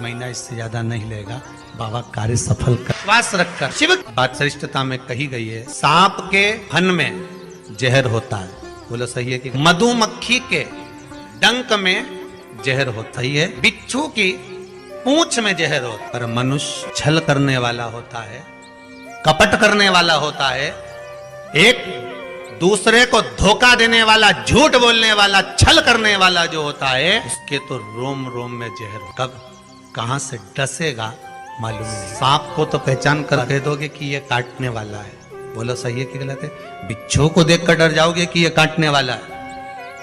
महीना इससे ज्यादा नहीं लेगा, बाबा कार्य सफल कर। विश्वास रखकर शिव बात श्रेष्ठता में कही गई है। सांप के फन में जहर होता है, बोलो सही है कि? मधुमक्खी के डंक में जहर होता ही है, बिच्छू की पूंछ में जहर होता है। पर मनुष्य छल करने वाला होता है, कपट करने वाला होता है, एक दूसरे को धोखा देने वाला, झूठ बोलने वाला, छल करने वाला जो होता है, उसके तो रोम रोम में जहर कब कहां से डसेगा मालूम नहीं। सांप को तो पहचान कर कह दोगे कि ये काटने वाला है, बोलो सही है कि गलत है? बिच्छू को देखकर डर जाओगे कि ये काटने वाला है,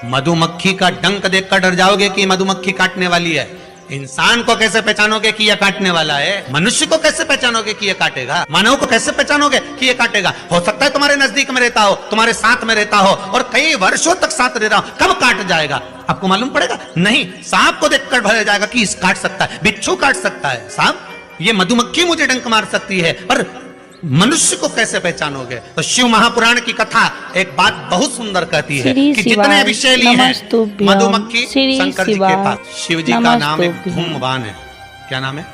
मधुमक्खी का डंक देखकर डर जाओगे कि मधुमक्खी काटने वाली है। इंसान को कैसे पहचानोगे कि यह काटने वाला है? मनुष्य को कैसे पहचानोगे कि यह काटेगा? मानव को कैसे पहचानोगे कि यह काटेगा? हो सकता है तुम्हारे नजदीक में रहता हो, तुम्हारे साथ में रहता हो और कई वर्षों तक साथ रह रहा हो, कब काट जाएगा आपको मालूम पड़ेगा? नहीं, सांप को देखकर भर जाएगा कि इस काट सकता है, बिच्छू काट सकता है, सांप, ये मधुमक्खी मुझे डंक मार सकती है, पर मनुष्य को कैसे पहचानोगे? तो शिव महापुराण की कथा एक बात बहुत सुंदर कहती है कि जितने विषैली हैं मधुमक्खी शंकर जी के पास, शिव जी का नाम एक धूमवान है। क्या नाम है?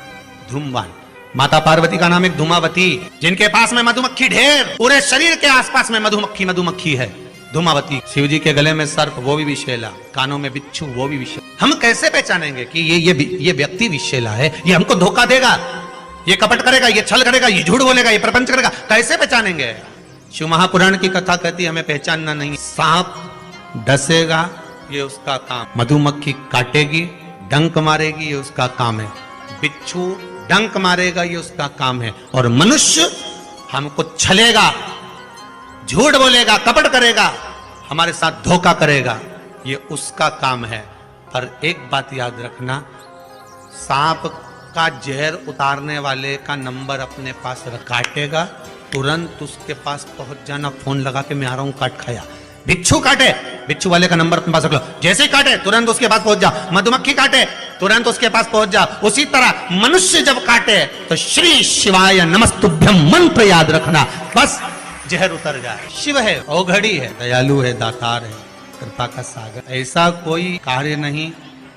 धूमवान। माता पार्वती का नाम एक धूमावती, जिनके पास में मधुमक्खी ढेर, पूरे शरीर के आसपास में मधुमक्खी है, धूमावती। शिव जी के गले में सर्प, वो भी विषैला, कानों में बिच्छू, वो भी विषैला। हम कैसे पहचानेंगे कि ये व्यक्ति विषैला है, ये हमको धोखा देगा, ये कपट करेगा, ये छल करेगा, ये झूठ बोलेगा, ये प्रपंच करेगा? कैसे पहचानेंगे? शिव महापुराण की कथा कहती है हमें पहचानना नहीं। सांप डसेगा, ये उसका काम, मधुमक्खी काटेगी, डंक मारेगी, ये उसका काम है, बिच्छू डंक मारेगा, ये उसका काम है, और मनुष्य हमको छलेगा, झूठ बोलेगा, कपट करेगा, हमारे साथ धोखा करेगा, ये उसका काम है। पर एक बात याद रखना, सांप का जहर उतारने वाले का नंबर अपने पास काटेगा, तुरंत उसके पास पहुंच जाना, फोन लगा के मैं आ रहा हूं, काट खाया। बिच्छू काटे, बिच्छू वाले का नंबर अपने पास रख लो, जैसे ही काटे तुरंत उसके पास पहुंच जा। मधुमक्खी काटे, तुरंत उसके पास पहुंच जा। उसी तरह मनुष्य जब काटे तो श्री शिवाय नमस्तुभ्यम मंत्र याद रखना, बस जहर उतर जाए। शिव है, औघड़ी है, दयालु है, दातार है, कृपा का सागर। ऐसा कोई कार्य नहीं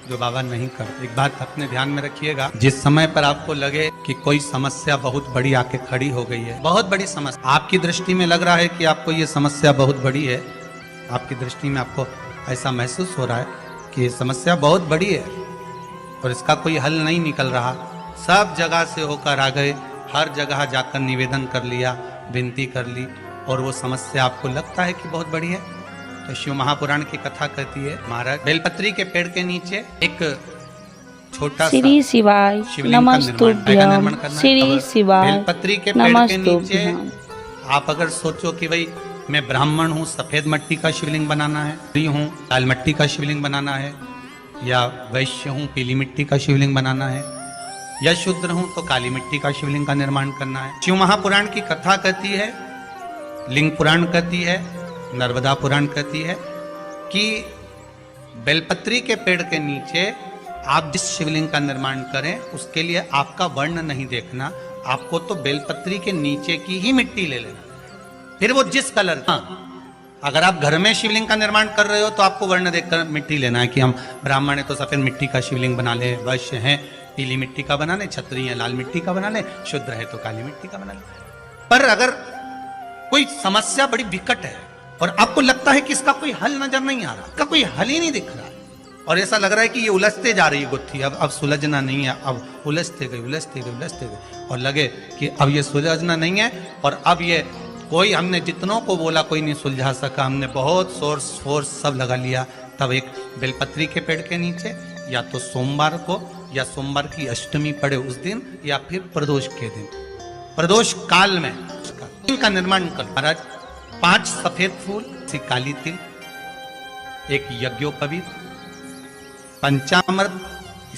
जो बाबा नहीं करते। एक बात अपने ध्यान में रखिएगा, जिस समय पर आपको लगे कि कोई समस्या बहुत बड़ी आके खड़ी हो गई है, बहुत बड़ी समस्या, आपकी दृष्टि में लग रहा है कि आपको ये समस्या बहुत बड़ी है, आपकी दृष्टि में आपको ऐसा महसूस हो रहा है कि ये समस्या बहुत बड़ी है और इसका कोई हल नहीं निकल रहा, सब जगह से होकर आ गए, हर जगह जाकर निवेदन कर लिया, विनती कर ली, और वो समस्या आपको लगता है कि बहुत बड़ी है, तो शिव महापुराण की कथा कहती है, महाराज बेलपत्री के पेड़ के नीचे एक छोटा श्री शिवाय नमस्तुभ्यम, श्री शिवाय बेलपत्री के पेड़ के नीचे आप अगर सोचो कि भाई मैं ब्राह्मण हूँ, सफेद मिट्टी का शिवलिंग बनाना है, स्त्री हूँ, लाल मिट्टी का शिवलिंग बनाना है, या वैश्य हूँ, पीली मिट्टी का शिवलिंग बनाना है, या शूद्र हूँ तो काली मिट्टी का शिवलिंग का निर्माण करना है। शिव महापुराण की कथा कहती है, लिंग पुराण कहती है, नर्मदा पुराण कहती है कि बेलपत्री के पेड़ के नीचे आप जिस शिवलिंग का निर्माण करें उसके लिए आपका वर्ण नहीं देखना, आपको तो बेलपत्री के नीचे की ही मिट्टी ले लेना, फिर वो जिस कलर का। अगर आप घर में शिवलिंग का निर्माण कर रहे हो तो आपको वर्ण देखकर मिट्टी लेना है कि हम ब्राह्मण है तो सफेद मिट्टी का शिवलिंग बना ले, वैश्य है पीली मिट्टी का बना ले, क्षत्रिय है लाल मिट्टी का बना ले, शूद्र है तो काली मिट्टी का बना ले। पर अगर कोई समस्या बड़ी विकट है और आपको लगता है कि इसका कोई हल नजर नहीं आ रहा, इसका कोई हल ही नहीं दिख रहा, और ऐसा लग रहा है कि ये उलझते जा रही है गुत्थी, अब सुलझना नहीं है, अब उलझते गए, और लगे कि अब ये सुलझना नहीं है, और अब ये कोई, हमने जितनों को बोला कोई नहीं सुलझा सका, हमने बहुत सोर्स फोर्स सब लगा लिया, तब एक बेलपत्री के पेड़ के नीचे या तो सोमवार को या सोमवार की अष्टमी पड़े उस दिन, या फिर प्रदोष के दिन, प्रदोष काल में इनका निर्माण कर। महाराज 5 सफेद फूल, काली तिल, एक यज्ञोपवीत, पंचामृत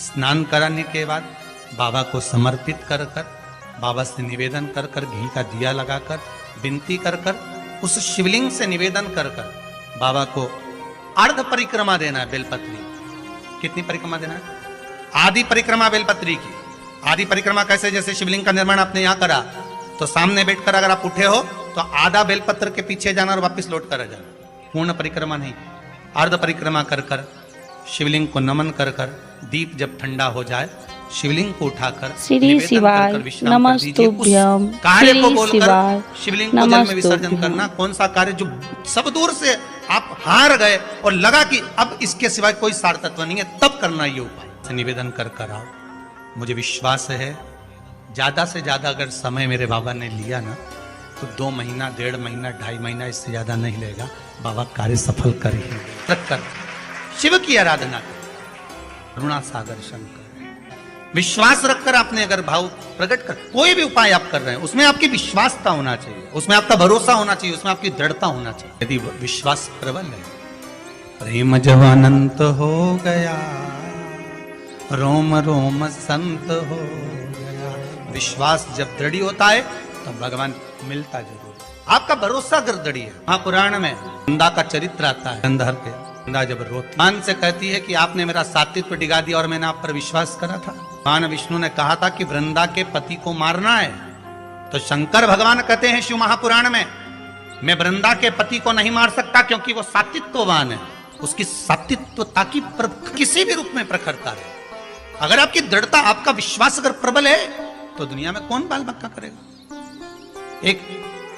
स्नान कराने के बाद बाबा को समर्पित कर कर, बाबा से निवेदन कर कर, घी का दिया लगाकर, विनती कर कर, उस शिवलिंग से निवेदन कर कर बाबा को अर्ध परिक्रमा देना है बेलपत्री। कितनी परिक्रमा देना है? आदि परिक्रमा बेलपत्री की। आदि परिक्रमा कैसे? जैसे शिवलिंग का निर्माण आपने यहाँ करा तो सामने बैठकर अगर आप उठे हो तो आधा बेलपत्र के पीछे जाना और वापस लौट कर आ जाना, पूर्ण परिक्रमा नहीं, अर्ध परिक्रमा कर कर शिवलिंग को नमन कर कर, दीप जब ठंडा हो जाए शिवलिंग को उठाकर श्री निवेदन शिवाय कर विश्राम कर दीजिए। उस नमस्तुभ्यम कार्य को श्री बोलकर शिवाय शिवलिंग को जल में विसर्जन नमस्तुभ्यम। करना। कौन सा कार्य जो सब दूर से आप हार गए और लगा कि अब इसके सिवाय कोई सार तत्व नहीं है, तब करना ये उपाय। निवेदन कर कर आओ। मुझे विश्वास है ज्यादा से ज्यादा अगर समय मेरे बाबा ने लिया ना तो 2 महीना, 1.5 महीना, 2.5 महीना, इससे ज्यादा नहीं लेगा। बाबा कार्य सफल कर ही कर शिव की आराधना कर, करुणा सागर शंकर, विश्वास रखकर आपने अगर भाव प्रकट कर कोई भी उपाय आप कर रहे हैं उसमें आपकी विश्वासता होना चाहिए, उसमें आपका भरोसा होना चाहिए, उसमें आपकी दृढ़ता होना चाहिए। यदि विश्वास प्रबल है, प्रेम जब अनंत हो गया, रोम रोम संत हो गया। विश्वास जब दृढ़ होता है तब भगवान मिलता जरूर। आपका भरोसा अगर दृढ़ है। महापुराण में वृंदा का चरित्र आता है। गंधर्व के वृंदा जब रोती भगवान से कहती है कि आपने मेरा सात्वित्व डिगा दिया और मैंने आप पर विश्वास करा था। भगवान विष्णु ने कहा था कि वृंदा के पति को मारना है, तो शंकर भगवान कहते हैं शिव महापुराण में, मैं वृंदा के पति को नहीं मार सकता क्योंकि वो सात्वित्ववान है। उसकी सात्वित्वता की किसी भी रूप में प्रखरता है। अगर आपकी दृढ़ता, आपका विश्वास अगर प्रबल है तो दुनिया में कौन बाल बक्का करेगा।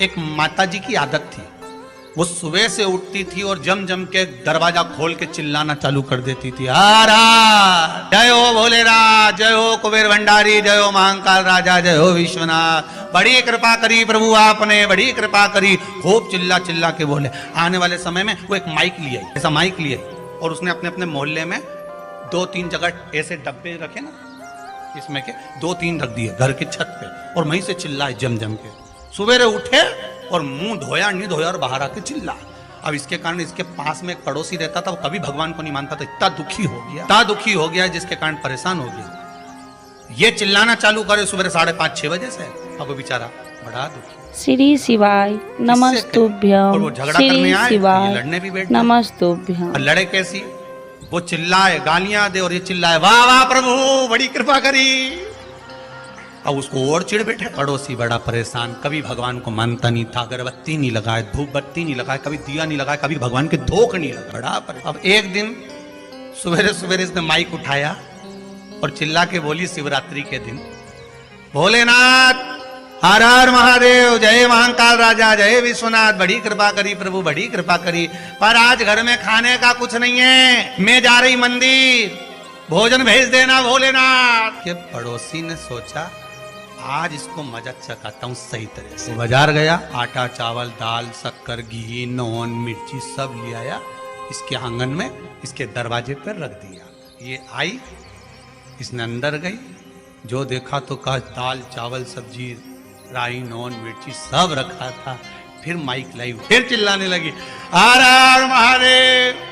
एक माता जी की आदत थी, वो सुबह से उठती थी और जम जम के दरवाजा खोल के चिल्लाना चालू कर देती थी, आरा जय हो भोलेनाथ, जय हो कुबेर भंडारी, जय हो महाकाल राजा, जय हो विश्वनाथ, बड़ी कृपा करी प्रभु आपने, बड़ी कृपा करी। खूब चिल्ला चिल्ला के बोले। आने वाले समय में वो एक माइक लिए, ऐसा माइक लिए, और उसने अपने अपने मोहल्ले में 2-3 जगह ऐसे डब्बे रखे ना, इसमें के 2-3 रख दिए घर की छत पे, और वहीं से चिल्लाए जम जम के। सुबेरे उठे और मुंह धोया नहीं धोया और बाहर आके चिल्ला। अब इसके कारण इसके पास में एक पड़ोसी रहता था, वो कभी भगवान को नहीं मानता था। इतना दुखी हो गया जिसके कारण परेशान हो गया। ये चिल्लाना चालू करे सुबह 5:30-6 बजे से। अब वो बेचारा बड़ा दुखी। श्री शिवाय नमस्तुभ्यम श्री शिवाय लड़ने भी बैठ नमस्तुभ्यम। लड़े कैसी, वो चिल्लाए, गालियां दे, और ये चिल्लाए वाह वाह प्रभु बड़ी कृपा करी। अब उसको और चिढ़ बैठे। पड़ोसी बड़ा परेशान, कभी भगवान को मानता नहीं था, अगरबत्ती नहीं लगाए, धूप बत्ती नहीं लगाए, कभी दिया नहीं लगाया, कभी भगवान के धोख नहीं लगा, बड़ा परेशान। अब एक दिन सवेरे सवेरे इसने माइक उठाया और चिल्ला के बोली शिवरात्रि के दिन, भोलेनाथ हर हर महादेव, जय महाकाल राजा, जय विश्वनाथ, बड़ी कृपा करी प्रभु, बड़ी कृपा करी, पर आज घर में खाने का कुछ नहीं है, मैं जा रही मंदिर, भोजन भेज देना भोलेनाथ। के पड़ोसी ने सोचा आज इसको मजा चखाता हूँ सही तरह से। बाजार गया, आटा चावल दाल शक्कर घी नॉन मिर्ची सब ले आया, इसके आंगन में इसके दरवाजे पर रख दिया। ये आई, इसने अंदर गई, जो देखा तो कहा दाल चावल सब्जी राई नॉन मिर्ची सब रखा था। फिर माइक लाई, फिर चिल्लाने लगी, हर हर महादेव,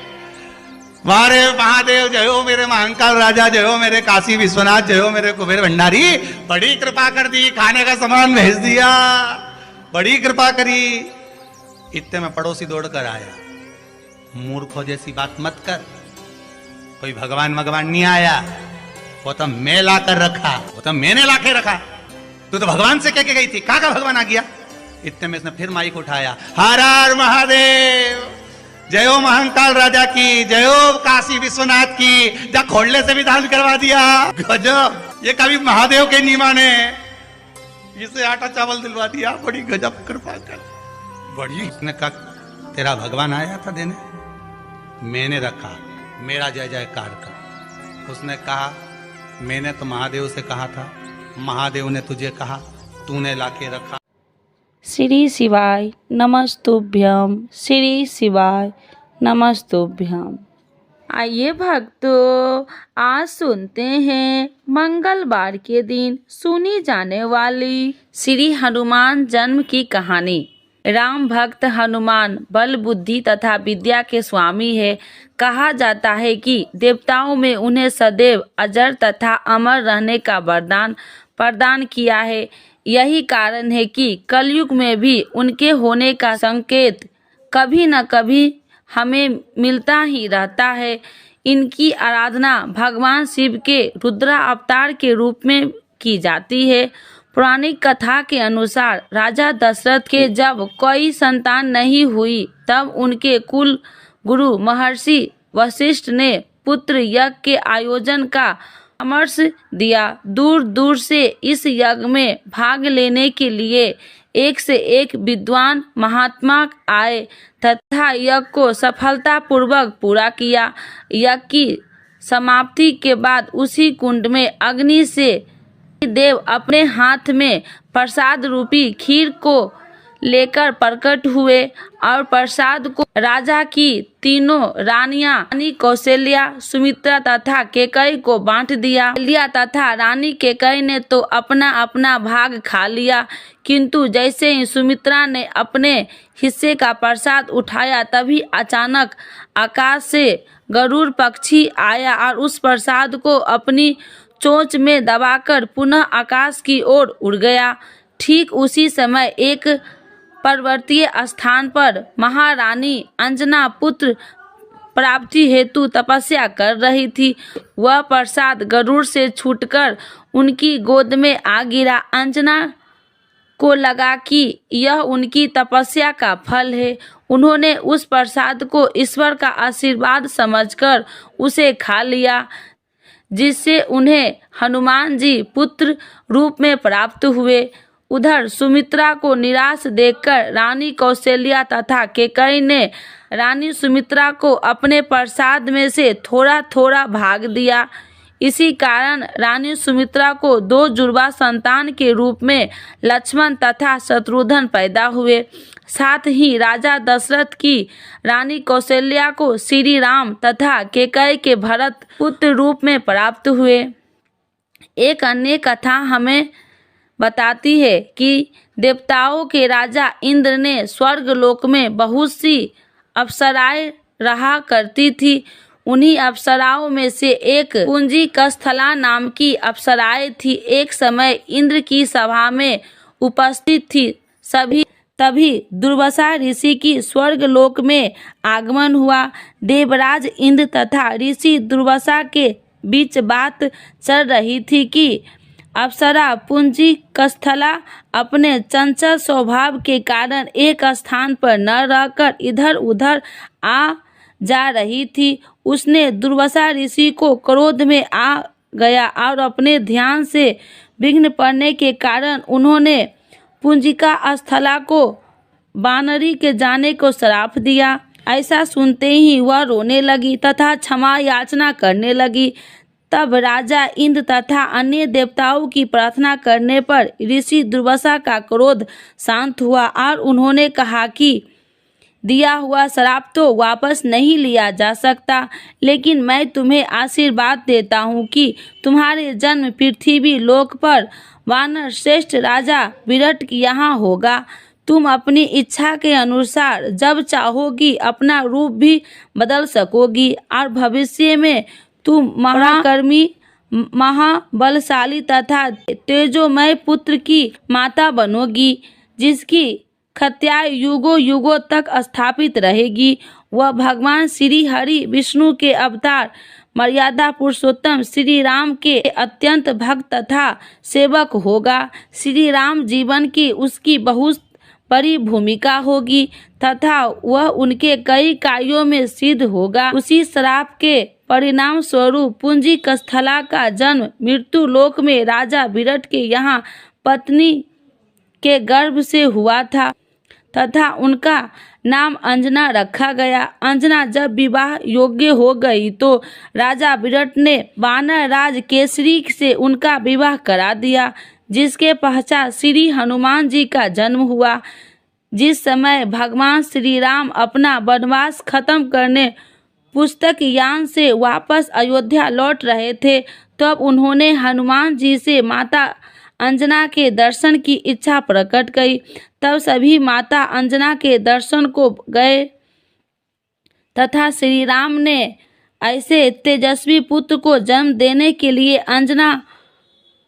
मारे महादेव, जय हो मेरे महाकाल राजा, जय हो मेरे काशी विश्वनाथ, जय हो मेरे कुबेर भंडारी, बड़ी कृपा कर दी, खाने का सामान भेज दिया, बड़ी कृपा करी। इतने में पड़ोसी दौड़ कर आया, मूर्खों जैसी बात मत कर, कोई भगवान नहीं आया, वो तो मैं ला कर रखा, वो तो मैंने ला के रखा, तू तो भगवान से कह के गई थी, कहाँ का भगवान आ गया। इतने में इसने फिर माइक उठाया, हर हर महादेव, जय हो महाकाल राजा की, जय हो काशी विश्वनाथ की, जा खोलने से भी दान करवा दिया। गजब, ये कभी महादेव के नहीं माने, इसे आटा चावल दिलवा दिया, बड़ी गजब कृपा कर, बड़ी। उसने कहा तेरा भगवान आया था देने, मैंने रखा, मेरा जय जयकार कर। उसने कहा मैंने तो महादेव से कहा था, महादेव ने तुझे कहा, तूने लाके रखा। श्री शिवाय नमस्तुभ्यम श्री शिवाय नमस्तुभ्यम। आइए भक्तों, आज सुनते हैं मंगलवार के दिन सुनी जाने वाली श्री हनुमान जन्म की कहानी। राम भक्त हनुमान बल बुद्धि तथा विद्या के स्वामी है। कहा जाता है कि देवताओं में उन्हें सदैव अजर तथा अमर रहने का वरदान प्रदान किया है। यही कारण है कि कलयुग में भी उनके होने का संकेत कभी न कभी हमें मिलता ही रहता है। इनकी आराधना भगवान शिव के रुद्र अवतार के रूप में की जाती है। पौराणिक कथा के अनुसार राजा दशरथ के जब कोई संतान नहीं हुई, तब उनके कुल गुरु महर्षि वशिष्ठ ने पुत्र यज्ञ के आयोजन का परामर्श दिया। दूर दूर से इस यज्ञ में भाग लेने के लिए एक से एक विद्वान महात्मा आए तथा यज्ञ को सफलतापूर्वक पूरा किया। यज्ञ की समाप्ति के बाद उसी कुंड में अग्नि से देव अपने हाथ में प्रसाद रूपी खीर को लेकर प्रकट हुए और प्रसाद को राजा की तीनों रानियां रानी कौशल्या, सुमित्रा तथा केकई को बांट दिया। कौशल्या तथा रानी केकई ने तो अपना अपना भाग खा लिया, किंतु जैसे ही सुमित्रा ने अपने हिस्से का प्रसाद उठाया तभी अचानक आकाश से गरुड़ पक्षी आया और उस प्रसाद को अपनी चोंच में दबाकर पुनः आकाश की ओर उड़ गया। ठीक उसी समय एक पर्वतीय स्थान पर महारानी अंजना पुत्र प्राप्ति हेतु तपस्या कर रही थी। वह प्रसाद गरुड़ से छूटकर उनकी गोद में आ गिरा। अंजना को लगा कि यह उनकी तपस्या का फल है। उन्होंने उस प्रसाद को ईश्वर का आशीर्वाद समझकर उसे खा लिया, जिससे उन्हें हनुमान जी पुत्र रूप में प्राप्त हुए। उधर सुमित्रा को निराश देखकर रानी कौशल्या तथा केकई ने रानी सुमित्रा को अपने प्रसाद में से थोड़ा थोड़ा भाग दिया। इसी कारण रानी सुमित्रा को दो जुड़वा संतान के रूप में लक्ष्मण तथा शत्रुघ्न पैदा हुए। साथ ही राजा दशरथ की रानी कौशल्या को श्री राम तथा केकई के भरत पुत्र रूप में प्राप्त हुए। एक अन्य कथा हमें बताती है कि देवताओं के राजा इंद्र ने स्वर्ग लोक में बहुत सी अप्सराएं रहा करती थी। उन्हीं अप्सराओं में से एक कुंजी कस्थला नाम की अप्सराएं थी। एक समय इंद्र की सभा में उपस्थित थी तभी दुर्वासा ऋषि की स्वर्ग लोक में आगमन हुआ। देवराज इंद्र तथा ऋषि दुर्वासा के बीच बात चल रही थी कि अप्सरा पुंजी कस्थला अपने चंचल स्वभाव के कारण एक स्थान पर न रहकर इधर उधर आ जा रही थी। उसने दुर्वासा ऋषि को क्रोध में आ गया और अपने ध्यान से विघ्न पड़ने के कारण उन्होंने पुंजिका स्थला को बानरी के जाने को श्राप दिया। ऐसा सुनते ही वह रोने लगी तथा क्षमा याचना करने लगी। तब राजा इंद्र तथा अन्य देवताओं की प्रार्थना करने पर ऋषि दुर्वासा का क्रोध शांत हुआ और उन्होंने कहा कि दिया हुआ श्राप तो वापस नहीं लिया जा सकता, लेकिन मैं तुम्हें आशीर्वाद देता हूँ कि तुम्हारे जन्म पृथ्वी लोक पर वानर श्रेष्ठ राजा विराट यहाँ होगा। तुम अपनी इच्छा के अनुसार जब चाहोगी अपना रूप भी बदल सकोगी और भविष्य में तुम महाकर्मी, महाबलशाली तथा तेजोमय पुत्र की माता बनोगी, जिसकी ख्याति युगों युगों तक स्थापित रहेगी। वह भगवान श्री हरि विष्णु के अवतार मर्यादा पुरुषोत्तम श्री राम के अत्यंत भक्त तथा सेवक होगा। श्री राम जीवन की उसकी बहुत बड़ी भूमिका होगी तथा वह उनके कई कार्यों में सिद्ध होगा। उसी श्राप के परिणाम स्वरूप पुंजी कस्थला का जन्म मृत्यु लोक में राजा विराट के यहाँ पत्नी के गर्भ से हुआ था तथा उनका नाम अंजना रखा गया। अंजना जब विवाह योग्य हो गई तो राजा विराट ने वानर राज केसरी से उनका विवाह करा दिया, जिसके पश्चात श्री हनुमान जी का जन्म हुआ। जिस समय भगवान श्री राम अपना वनवास खत्म करने पुस्तक यान से वापस अयोध्या लौट रहे थे, तब उन्होंने हनुमान जी से माता अंजना के दर्शन की इच्छा प्रकट की। तब सभी माता अंजना के दर्शन को गए तथा श्री राम ने ऐसे तेजस्वी पुत्र को जन्म देने के लिए अंजना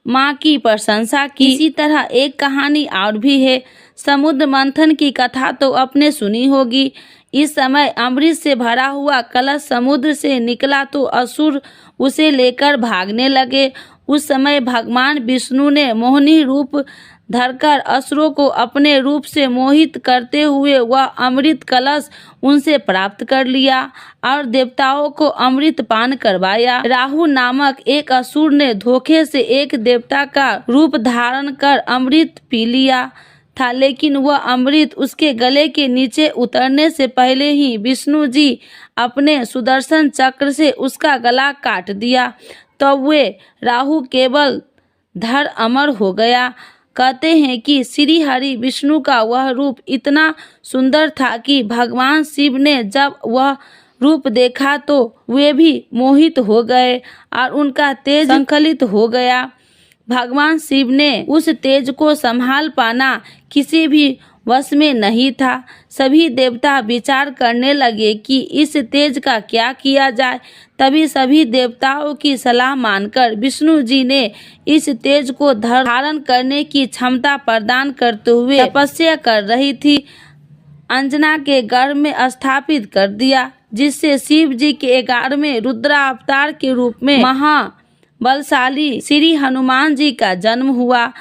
माँ की प्रशंसा की। इसी तरह एक कहानी और भी है। समुद्र मंथन की कथा तो आपने सुनी होगी। इस समय अमृत से भरा हुआ कलश समुद्र से निकला तो असुर उसे लेकर भागने लगे। उस समय भगवान विष्णु ने मोहिनी रूप धरकर असुरों को अपने रूप से मोहित करते हुए वह अमृत कलश उनसे प्राप्त कर लिया और देवताओं को अमृत पान करवाया। राहु नामक एक असुर ने धोखे से एक देवता का रूप धारण कर अमृत पी लिया था, लेकिन वह अमृत उसके गले के नीचे उतरने से पहले ही विष्णु जी अपने सुदर्शन चक्र से उसका गला काट दिया। तो वे राहु केवल धर अमर हो गया। कहते हैं कि श्री हरि विष्णु का वह रूप इतना सुंदर था कि भगवान शिव ने जब वह रूप देखा तो वे भी मोहित हो गए और उनका तेज संकलित हो गया। भगवान शिव ने उस तेज को संभाल पाना किसी भी वश में नहीं था। सभी देवता विचार करने लगे कि इस तेज का क्या किया जाए। तभी सभी देवताओं की सलाह मानकर विष्णु जी ने इस तेज को धारण करने की क्षमता प्रदान करते हुए तपस्या कर रही थी अंजना के गर्भ में स्थापित कर दिया, जिससे शिव जी के 11वें रुद्रावतार के रूप में महाबलशाली श्री हनुमान जी का जन्म हुआ।